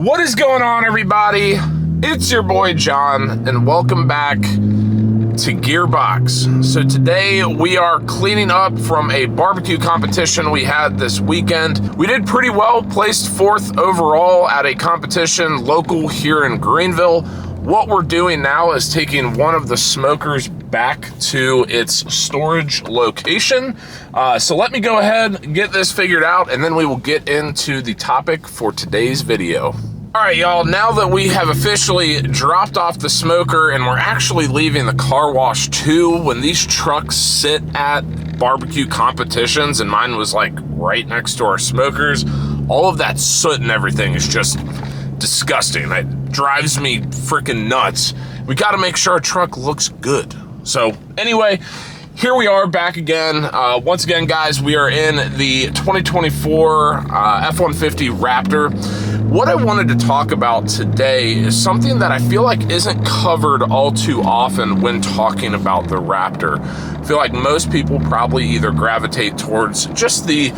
What is going on, everybody? It's your boy John, and welcome back to Gearbox. So today we are cleaning up from a barbecue competition we had this weekend. We did pretty well, placed 4th overall at a competition local here in Greenville. What we're doing now is taking one of the smokers back to its storage location. So let me go ahead and get this figured out, and then we will get into the topic for today's video. All right, y'all, now that we have officially dropped off the smoker and we're actually leaving the car wash too, when these trucks sit at barbecue competitions, and mine was like right next to our smokers, all of that soot and everything is just disgusting. It drives me freaking nuts. We got to make sure our truck looks good. So anyway, here we are back again. Once again, guys, we are in the 2024 F-150 Raptor. What I wanted to talk about today is something that I feel like isn't covered all too often when talking about the Raptor. I feel like most people probably either gravitate towards just the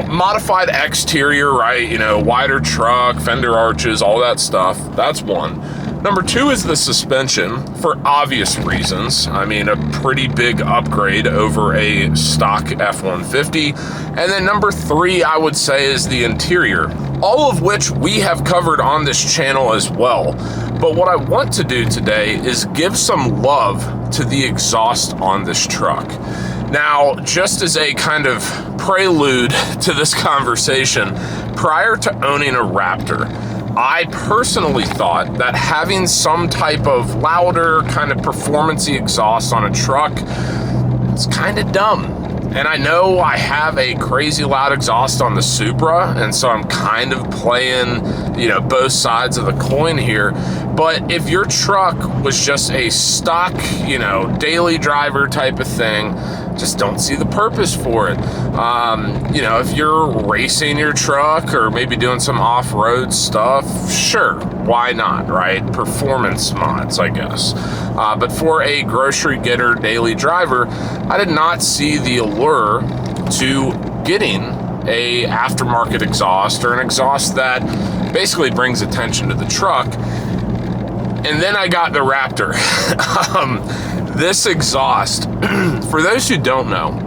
modified exterior, right? Wider truck, fender arches, all that stuff. That's one. Number two is the suspension, for obvious reasons. I mean, a pretty big upgrade over a stock F-150. And then number three, I would say, is the interior, all of which we have covered on this channel as well. But what I want to do today is give some love to the exhaust on this truck. Now, just as a kind of prelude to this conversation, prior to owning a Raptor, I personally thought that having some type of louder kind of performance-y exhaust on a truck is kind of dumb. And I know I have a crazy loud exhaust on the Supra, and so I'm kind of playing, both sides of the coin here. But if your truck was just a stock, daily driver type of thing, just don't see the purpose for it. If you're racing your truck or maybe doing some off-road stuff, sure, why not, right? Performance mods, I guess. But for a grocery getter daily driver, I did not see the allure to getting a aftermarket exhaust, or an exhaust that basically brings attention to the truck. And then I got the Raptor. This exhaust, for those who don't know,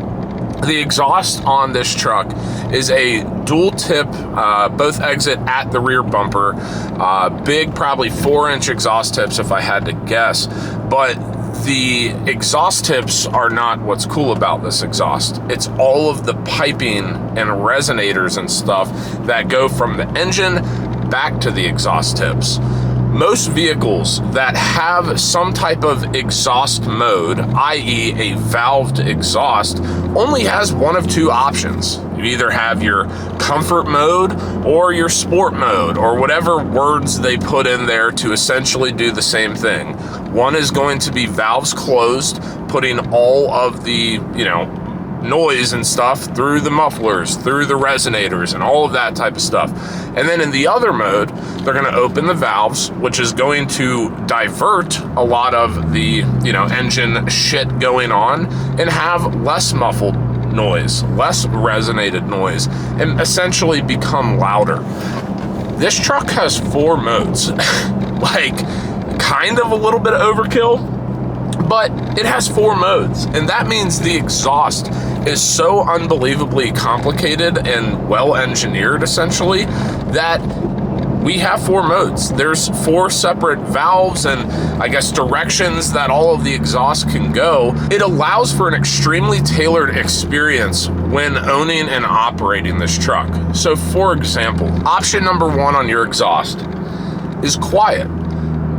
the exhaust on this truck is a dual tip, both exit at the rear bumper, big, probably 4-inch exhaust tips if I had to guess. But the exhaust tips are not what's cool about this exhaust. It's all of the piping and resonators and stuff that go from the engine back to the exhaust tips. Most vehicles that have some type of exhaust mode, i.e. a valved exhaust, only has one of two options. You either have your comfort mode or your sport mode, or whatever words they put in there to essentially do the same thing. One is going to be valves closed, putting all of the, noise and stuff through the mufflers, through the resonators, and all of that type of stuff. And then in the other mode, they're going to open the valves, which is going to divert a lot of the, engine shit going on, and have less muffled noise, less resonated noise, and essentially become louder. This truck has 4 modes. Like, kind of a little bit of overkill, but it has 4 modes, and that means the exhaust is so unbelievably complicated and well engineered, essentially, that we have 4 modes. There's 4 separate valves and, I guess, directions that all of the exhaust can go. It allows for an extremely tailored experience when owning and operating this truck. So, for example, option number 1 on your exhaust is quiet.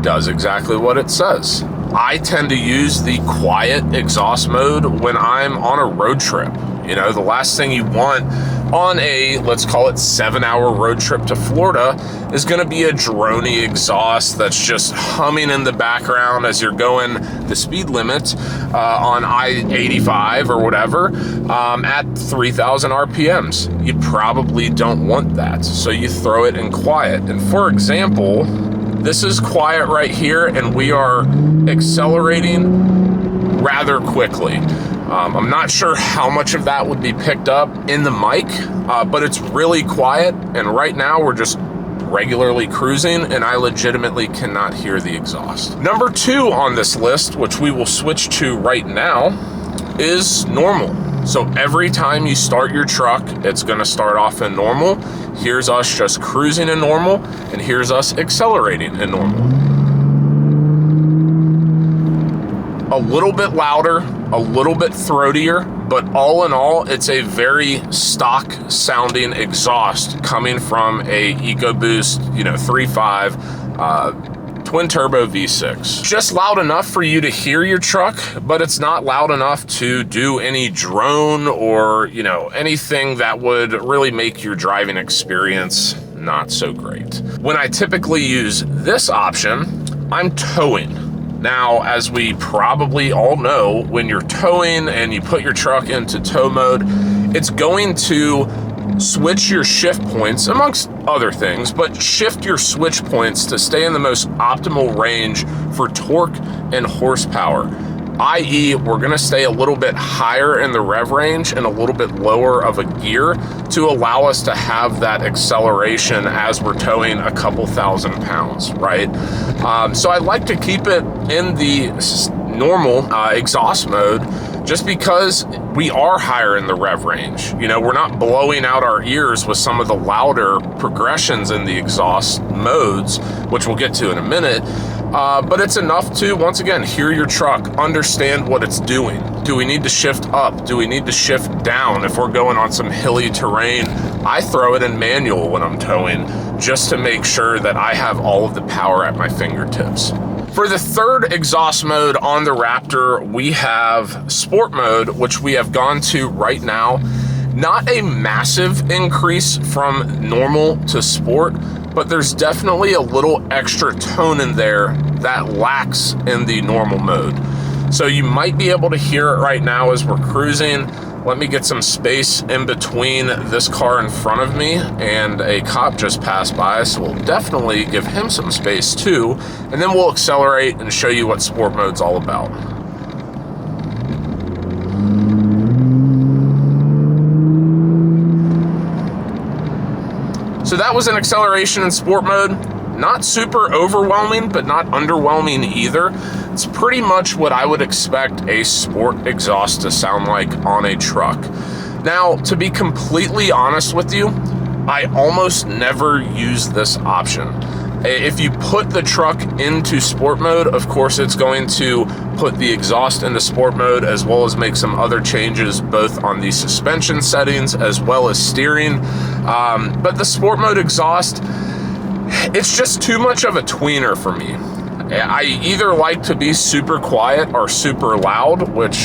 Does exactly what it says. I tend to use the quiet exhaust mode when I'm on a road trip. The last thing you want on a, let's call it 7-hour road trip to Florida, is going to be a droney exhaust that's just humming in the background as you're going the speed limit on I-85 or whatever at 3,000 RPMs. You probably don't want that, so you throw it in quiet. And for example, this is quiet right here, and we are accelerating rather quickly. I'm not sure how much of that would be picked up in the mic, but it's really quiet, and right now we're just regularly cruising, and I legitimately cannot hear the exhaust. Number 2 on this list, which we will switch to right now, is normal. So every time you start your truck, it's gonna start off in normal. Here's us just cruising in normal, and here's us accelerating in normal. A little bit louder, a little bit throatier, but all in all, it's a very stock sounding exhaust coming from a EcoBoost, 3.5 twin turbo V6. Just loud enough for you to hear your truck, but it's not loud enough to do any drone or, anything that would really make your driving experience not so great. When I typically use this option, I'm towing. Now, as we probably all know, when you're towing and you put your truck into tow mode, it's going to switch your shift points, amongst other things, but shift your switch points to stay in the most optimal range for torque and horsepower. i.e., we're gonna stay a little bit higher in the rev range and a little bit lower of a gear to allow us to have that acceleration as we're towing a couple thousand pounds, right? So I like to keep it in the normal exhaust mode, just because we are higher in the rev range. We're not blowing out our ears with some of the louder progressions in the exhaust modes, which we'll get to in a minute. But it's enough to, once again, hear your truck, understand what it's doing. Do we need to shift up? Do we need to shift down? If we're going on some hilly terrain, I throw it in manual when I'm towing, just to make sure that I have all of the power at my fingertips. For the third exhaust mode on the Raptor, we have Sport Mode, which we have gone to right now. Not a massive increase from normal to Sport, but there's definitely a little extra tone in there that lacks in the normal mode. So you might be able to hear it right now as we're cruising. Let me get some space in between this car in front of me, and a cop just passed by, so we'll definitely give him some space too, and then we'll accelerate and show you what Sport Mode's all about. So that was an acceleration in Sport Mode. Not super overwhelming, but not underwhelming either. It's pretty much what I would expect a sport exhaust to sound like on a truck. Now, to be completely honest with you, I almost never use this option. If you put the truck into sport mode, of course it's going to put the exhaust into sport mode, as well as make some other changes both on the suspension settings as well as steering. But the sport mode exhaust, it's just too much of a tweener for me. I either like to be super quiet or super loud, which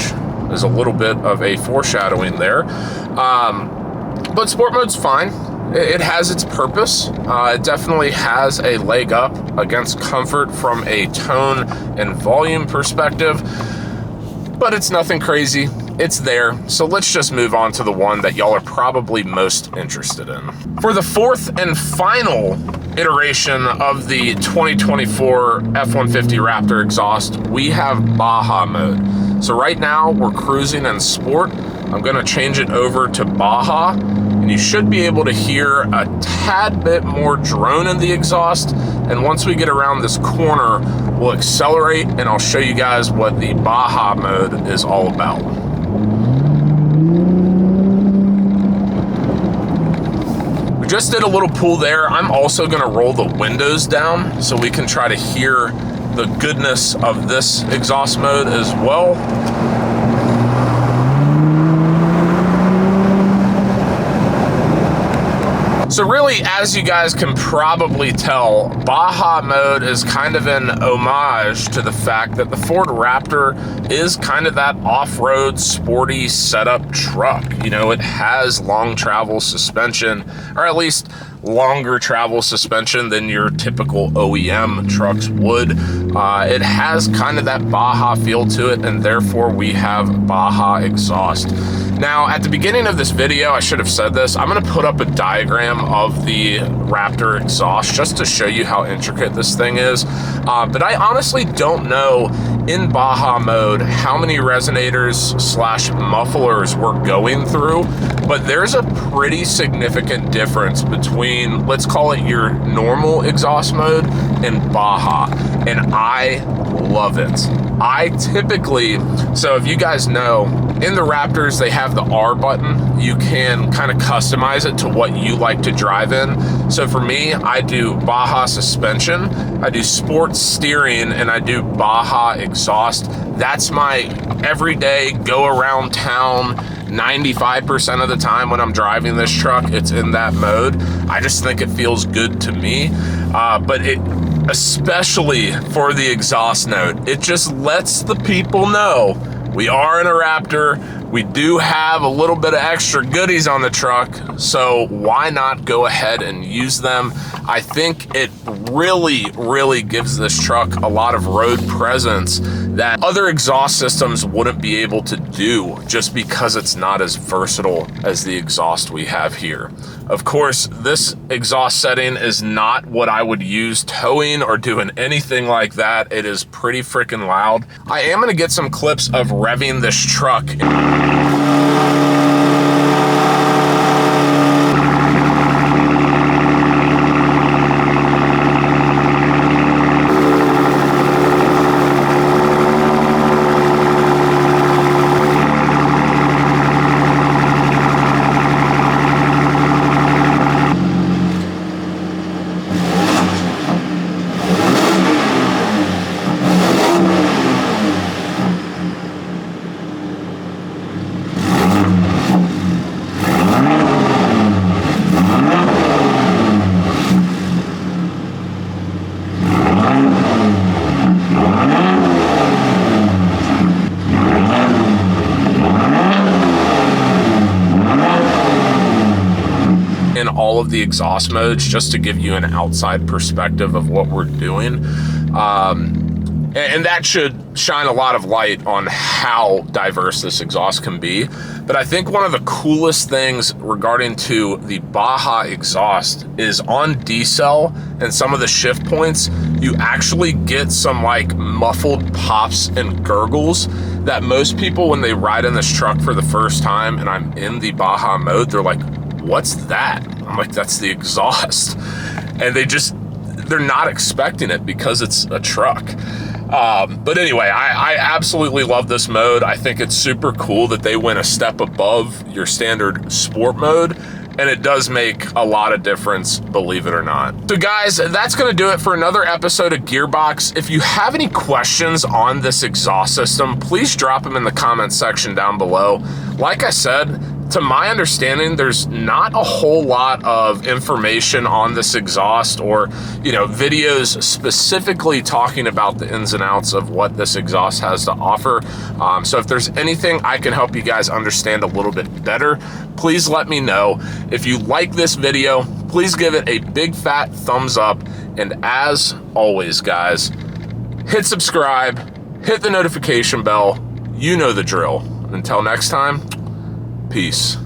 is a little bit of a foreshadowing there. But sport mode's fine. It has its purpose. It definitely has a leg up against comfort from a tone and volume perspective, but it's nothing crazy. It's there. So let's just move on to the one that y'all are probably most interested in. For the fourth and final iteration of the 2024 F-150 Raptor exhaust, we have Baja mode. So right now we're cruising in Sport. I'm gonna change it over to Baja, and you should be able to hear a tad bit more drone in the exhaust. And once we get around this corner, we'll accelerate and I'll show you guys what the Baja mode is all about. We just did a little pull there. I'm also gonna roll the windows down so we can try to hear the goodness of this exhaust mode as well. So really, as you guys can probably tell, Baja mode is kind of an homage to the fact that the Ford Raptor is kind of that off-road sporty setup truck. It has long travel suspension, or at least longer travel suspension than your typical OEM trucks would. It has kind of that Baja feel to it, and therefore we have Baja exhaust. Now, at the beginning of this video, I should have said this, I'm gonna put up a diagram of the Raptor exhaust just to show you how intricate this thing is. But I honestly don't know in Baja mode how many resonators slash mufflers we're going through, but there's a pretty significant difference between, let's call it your normal exhaust mode and Baja, and I love it. I typically, so if you guys know, in the Raptors, they have the R button. You can kind of customize it to what you like to drive in. So for me, I do Baja suspension, I do sports steering, and I do Baja exhaust. That's my everyday go around town. 95% of the time when I'm driving this truck, it's in that mode. I just think it feels good to me. But it, especially for the exhaust note, it just lets the people know we are in a Raptor. We do have a little bit of extra goodies on the truck, so why not go ahead and use them? I think it really gives this truck a lot of road presence that other exhaust systems wouldn't be able to do, just because it's not as versatile as the exhaust we have here. Of course, this exhaust setting is not what I would use towing or doing anything like that. It is pretty freaking loud. I am gonna get some clips of revving this truck. In all of the exhaust modes, just to give you an outside perspective of what we're doing. And that should shine a lot of light on how diverse this exhaust can be. But I think one of the coolest things regarding to the Baja exhaust is on decel and some of the shift points, you actually get some like muffled pops and gurgles that most people, when they ride in this truck for the first time and I'm in the Baja mode, they're like, what's that? I'm like, that's the exhaust. And they're not expecting it because it's a truck. But anyway, I absolutely love this mode. I think it's super cool that they went a step above your standard sport mode, and it does make a lot of difference, believe it or not. So guys, that's gonna do it for another episode of Gearbox. If you have any questions on this exhaust system, please drop them in the comments section down below. Like I said, to my understanding, there's not a whole lot of information on this exhaust or, you know, videos specifically talking about the ins and outs of what this exhaust has to offer. So if there's anything I can help you guys understand a little bit better, please let me know. If you like this video, please give it a big fat thumbs up. And as always, guys, hit subscribe, hit the notification bell. You know the drill. Until next time, peace.